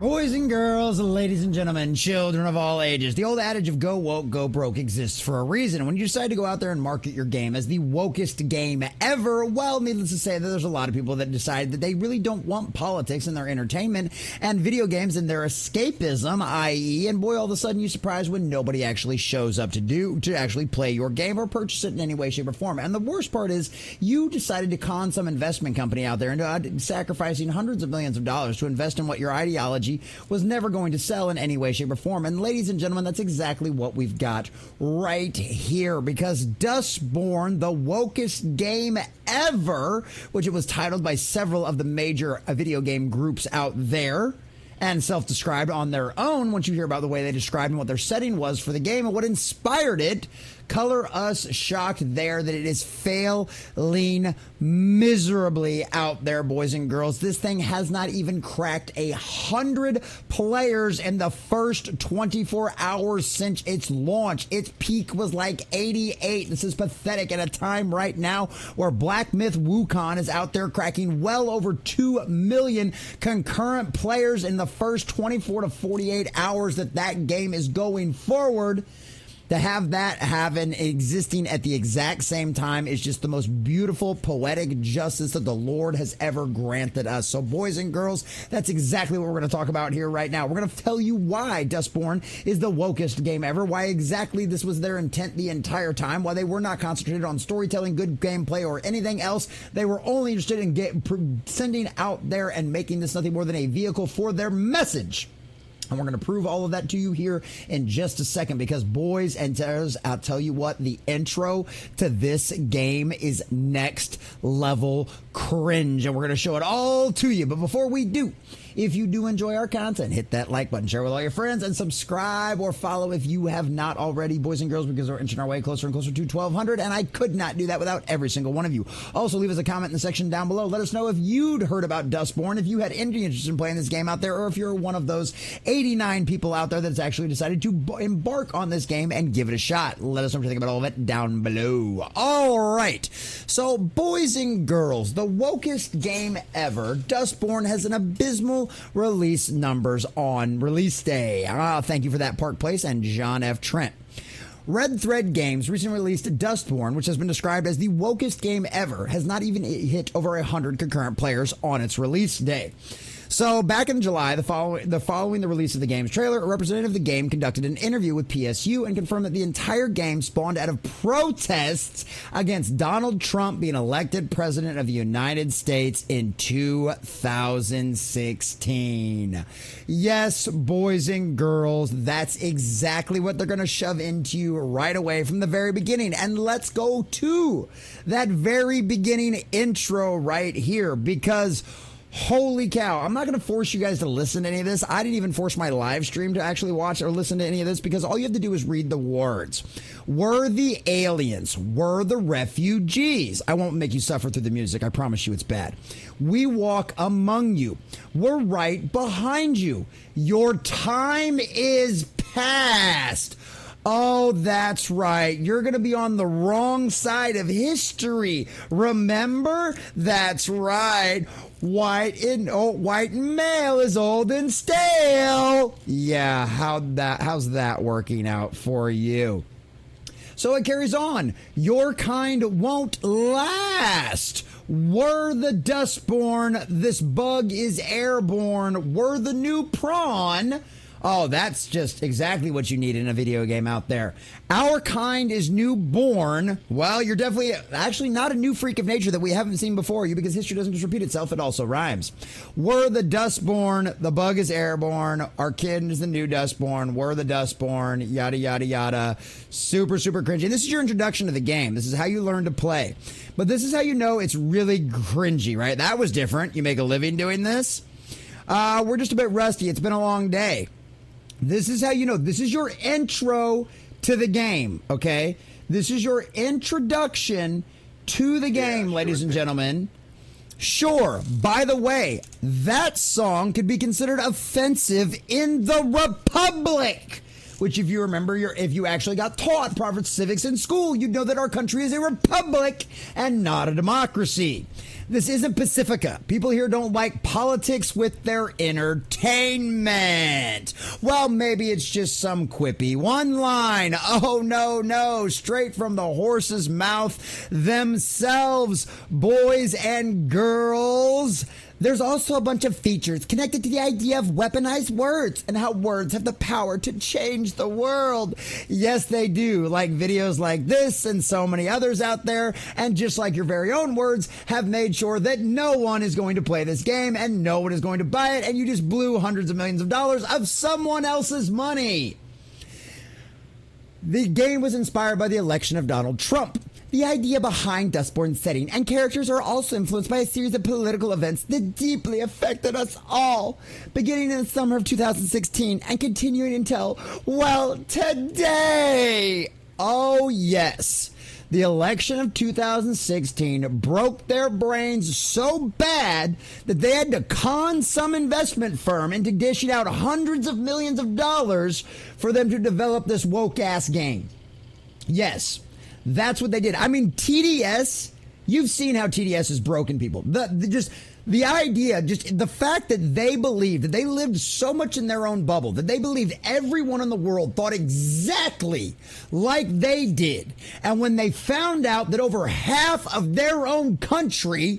Boys and girls, ladies and gentlemen, children of all ages, the old adage of go woke, go broke exists for a reason. When you decide to go out there and market your game as the wokest game ever, well, needless to say that there's a lot of people that decide that they really don't want politics in their entertainment and video games in their escapism, i.e., and boy, all of a sudden you're surprised when nobody actually shows up to actually play your game or purchase it in any way, shape, or form. And the worst part is you decided to con some investment company out there into sacrificing hundreds of millions of dollars to invest in what your ideology was never going to sell in any way, shape, or form. And ladies and gentlemen, that's exactly what we've got right here, because Dustborn, the wokest game ever, which it was titled by several of the major video game groups out there, and self-described on their own. Once you hear about the way they described and what their setting was for the game and what inspired it, color us shocked there that it is failing miserably out there, boys and girls. This thing has not even cracked 100 players in the first 24 hours since its launch. Its peak was like 88. This is pathetic at a time right now where Black Myth Wukong is out there cracking well over 2 million concurrent players in the first 24 to 48 hours that game is going forward. To have that existing at the exact same time is just the most beautiful poetic justice that the Lord has ever granted us. So boys and girls, that's exactly what we're going to talk about here right now. We're going to tell you why Dustborn is the wokest game ever, why exactly this was their intent the entire time, why they were not concentrated on storytelling, good gameplay, or anything else. They were only interested in sending out there and making this nothing more than a vehicle for their message. And we're going to prove all of that to you here in just a second, because boys and girls, I'll tell you what, the intro to this game is next level cringe, and we're going to show it all to you. But before we do, if you do enjoy our content, hit that like button, share with all your friends, and subscribe or follow if you have not already, boys and girls, because we're inching our way closer and closer to 1,200, and I could not do that without every single one of you. Also, leave us a comment in the section down below. Let us know if you'd heard about Dustborn, if you had any interest in playing this game out there, or if you're one of those 89 people out there that's actually decided to embark on this game and give it a shot. Let us know what you think about all of it down below. All right. So, boys and girls, the wokest game ever, Dustborn has an abysmal release numbers on release day. Thank you for that, Park Place and John F. Trent. Red Thread Games recently released Dustborn, which has been described as the wokest game ever, has not even hit over 100 concurrent players on its release day. So back in July, following the release of the game's trailer, a representative of the game conducted an interview with PSU and confirmed that the entire game spawned out of protests against Donald Trump being elected president of the United States in 2016. Yes, boys and girls, that's exactly what they're going to shove into you right away from the very beginning. And let's go to that very beginning intro right here, because holy cow, I'm not going to force you guys to listen to any of this. I didn't even force my live stream to actually watch or listen to any of this, because all you have to do is read the words. We're the aliens. We're the refugees. I won't make you suffer through the music. I promise you it's bad. We walk among you. We're right behind you. Your time is past. Oh, that's right. You're going to be on the wrong side of history. Remember? That's right. White male is old and stale. Yeah, how's that working out for you? So it carries on. Your kind won't last. We're the Dustborn. This bug is airborne. We're the new prawn. Oh, that's just exactly what you need in a video game out there. Our kind is newborn. Well, you're definitely actually not a new freak of nature that we haven't seen before you, because history doesn't just repeat itself, it also rhymes. We're the Dustborn. The bug is airborne. Our kid is the new Dustborn. We're the Dustborn. Yada, yada, yada. Super, super cringy. This is your introduction to the game. This is how you learn to play. But this is how you know it's really cringy, right? That was different. You make a living doing this? We're just a bit rusty. It's been a long day. This is how you know. This is your intro to the game, okay? This is your introduction to the game, ladies and gentlemen. Sure, by the way, that song could be considered offensive in the Republic. which if you remember, if you actually got taught proper civics in school, you'd know that our country is a republic and not a democracy. This isn't Pacifica. People here don't like politics with their entertainment. Well, maybe it's just some quippy one line. Oh, no, straight from the horse's mouth themselves, boys and girls. There's also a bunch of features connected to the idea of weaponized words and how words have the power to change the world. Yes, they do, like videos like this and so many others out there. And just like your very own words have made sure that no one is going to play this game and no one is going to buy it. And you just blew hundreds of millions of dollars of someone else's money. The game was inspired by the election of Donald Trump. The idea behind Dustborn's setting and characters are also influenced by a series of political events that deeply affected us all, beginning in the summer of 2016 and continuing until, well, today. Oh, yes. The election of 2016 broke their brains so bad that they had to con some investment firm into dishing out hundreds of millions of dollars for them to develop this woke-ass game. Yes. That's what they did. I mean, TDS, you've seen how TDS has broken people. The idea, just the fact that they believed, that they lived so much in their own bubble, that they believed everyone in the world thought exactly like they did. And when they found out that over half of their own country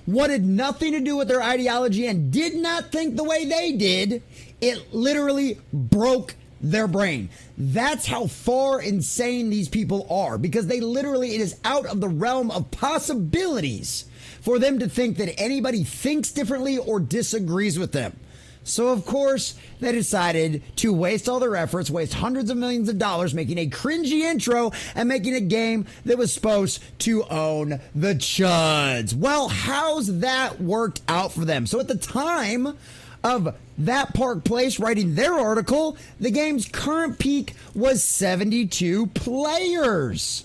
wanted nothing to do with their ideology and did not think the way they did, it literally broke their brain. That's how far insane these people are, because they literally, it is out of the realm of possibilities for them to think that anybody thinks differently or disagrees with them. So, of course, they decided to waste all their efforts, waste hundreds of millions of dollars making a cringy intro and making a game that was supposed to own the chuds. Well, how's that worked out for them? So at the time of That Park Place writing their article, the game's current peak was 72 players.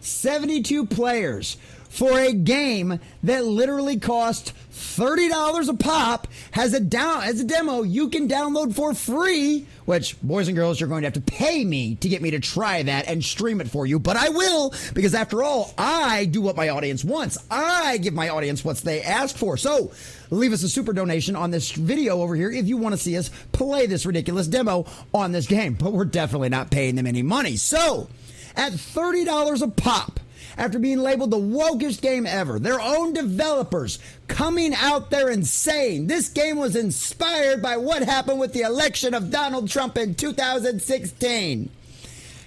72 players for a game that literally cost $30 a pop, has a demo you can download for free, which, boys and girls, you're going to have to pay me to get me to try that and stream it for you, but I will, because after all, I do what my audience wants. I give my audience what they ask for. So leave us a super donation on this video over here if you want to see us play this ridiculous demo on this game, but we're definitely not paying them any money. So at $30 a pop, after being labeled the wokest game ever, their own developers coming out there and saying this game was inspired by what happened with the election of Donald Trump in 2016.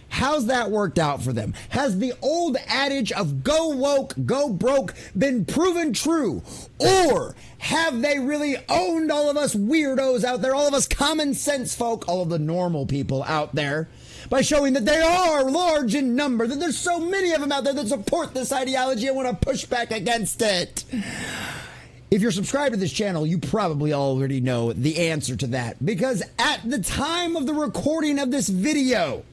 How's that worked out for them? Has the old adage of go woke, go broke been proven true? Or have they really owned all of us weirdos out there, all of us common sense folk, all of the normal people out there, by showing that they are large in number, that there's so many of them out there that support this ideology and want to push back against it? If you're subscribed to this channel, you probably already know the answer to that, because at the time of the recording of this video,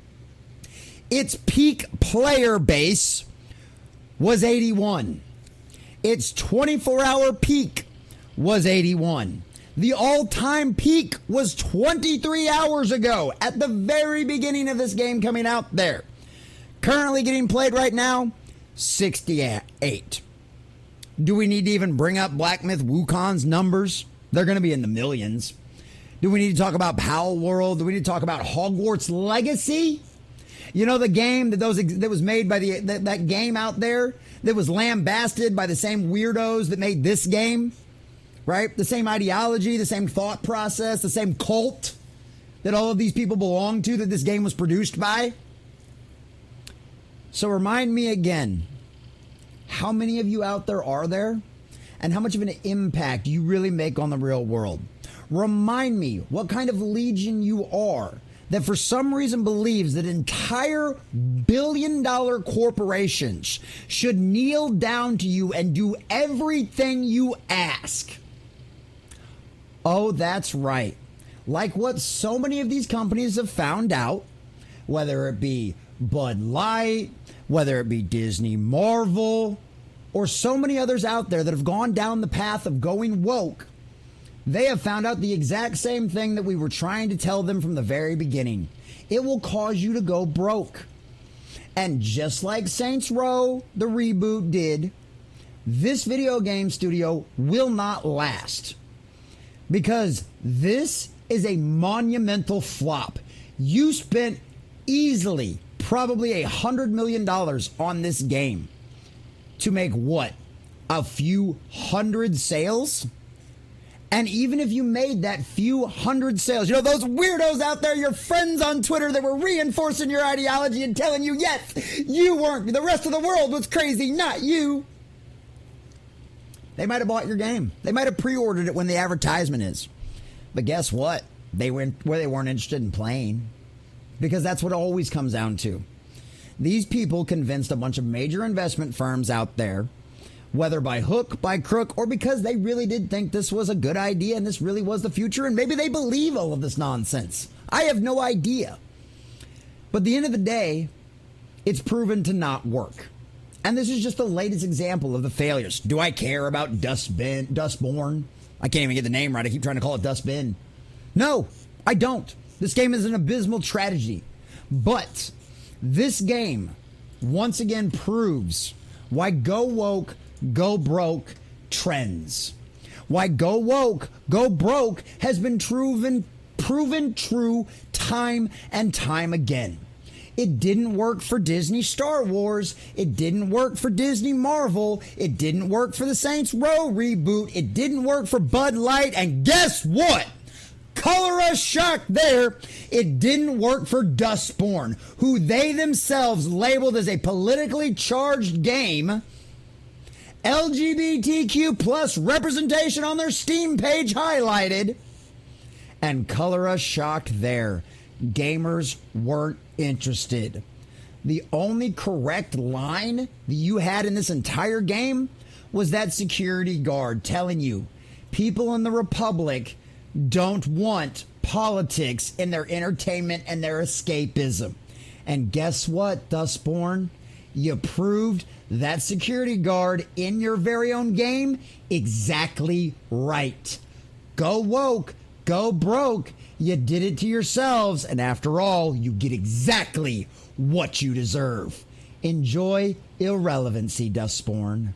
its peak player base was 81. Its 24-hour peak was 81. The all-time peak was 23 hours ago, at the very beginning of this game coming out there. Currently getting played right now, 68. Do we need to even bring up Black Myth Wukong's numbers? They're going to be in the millions. Do we need to talk about Power World? Do we need to talk about Hogwarts Legacy? You know, the game that was made by that game out there that was lambasted by the same weirdos that made this game? Right? The same ideology, the same thought process, the same cult that all of these people belong to, that this game was produced by. So remind me again, how many of you out there are there? And how much of an impact you really make on the real world? Remind me what kind of legion you are that for some reason believes that entire billion-dollar corporations should kneel down to you and do everything you ask. Oh, that's right. Like what so many of these companies have found out, whether it be Bud Light, whether it be Disney, Marvel, or so many others out there that have gone down the path of going woke, they have found out the exact same thing that we were trying to tell them from the very beginning. it will cause you to go broke. And just like Saints Row, the reboot did, this video game studio will not last. Because this is a monumental flop. You spent easily probably $100 million on this game to make what? A few hundred sales? And even if you made that few hundred sales, you know, those weirdos out there, your friends on Twitter that were reinforcing your ideology and telling you, yes, you weren't, the rest of the world was crazy, not you. They might have bought your game. They might have pre-ordered it when the advertisement is. But guess what? They went where they weren't interested in playing. Because that's what it always comes down to. These people convinced a bunch of major investment firms out there, whether by hook, by crook, or because they really did think this was a good idea and this really was the future, and maybe they believe all of this nonsense. I have no idea. But at the end of the day, it's proven to not work. And this is just the latest example of the failures. Do I care about Dustborn? I can't even get the name right. I keep trying to call it Dustbin. No, I don't. This game is an abysmal tragedy. But this game, once again, proves why go woke, go broke trends. Why go woke, go broke has been proven true time and time again. It didn't work for Disney Star Wars. It didn't work for Disney Marvel. It didn't work for the Saints Row reboot. It didn't work for Bud Light. And guess what? Color us shocked there. It didn't work for Dustborn, who they themselves labeled as a politically charged game. LGBTQ plus representation on their Steam page highlighted. And color us shocked there. Gamers weren't interested. The only correct line that you had in this entire game was that security guard telling you people in the Republic don't want politics in their entertainment and their escapism. And guess what, Dustborn? You proved that security guard in your very own game exactly right. Go woke, go broke. You did it to yourselves, and after all, you get exactly what you deserve. Enjoy irrelevancy, Dustborn.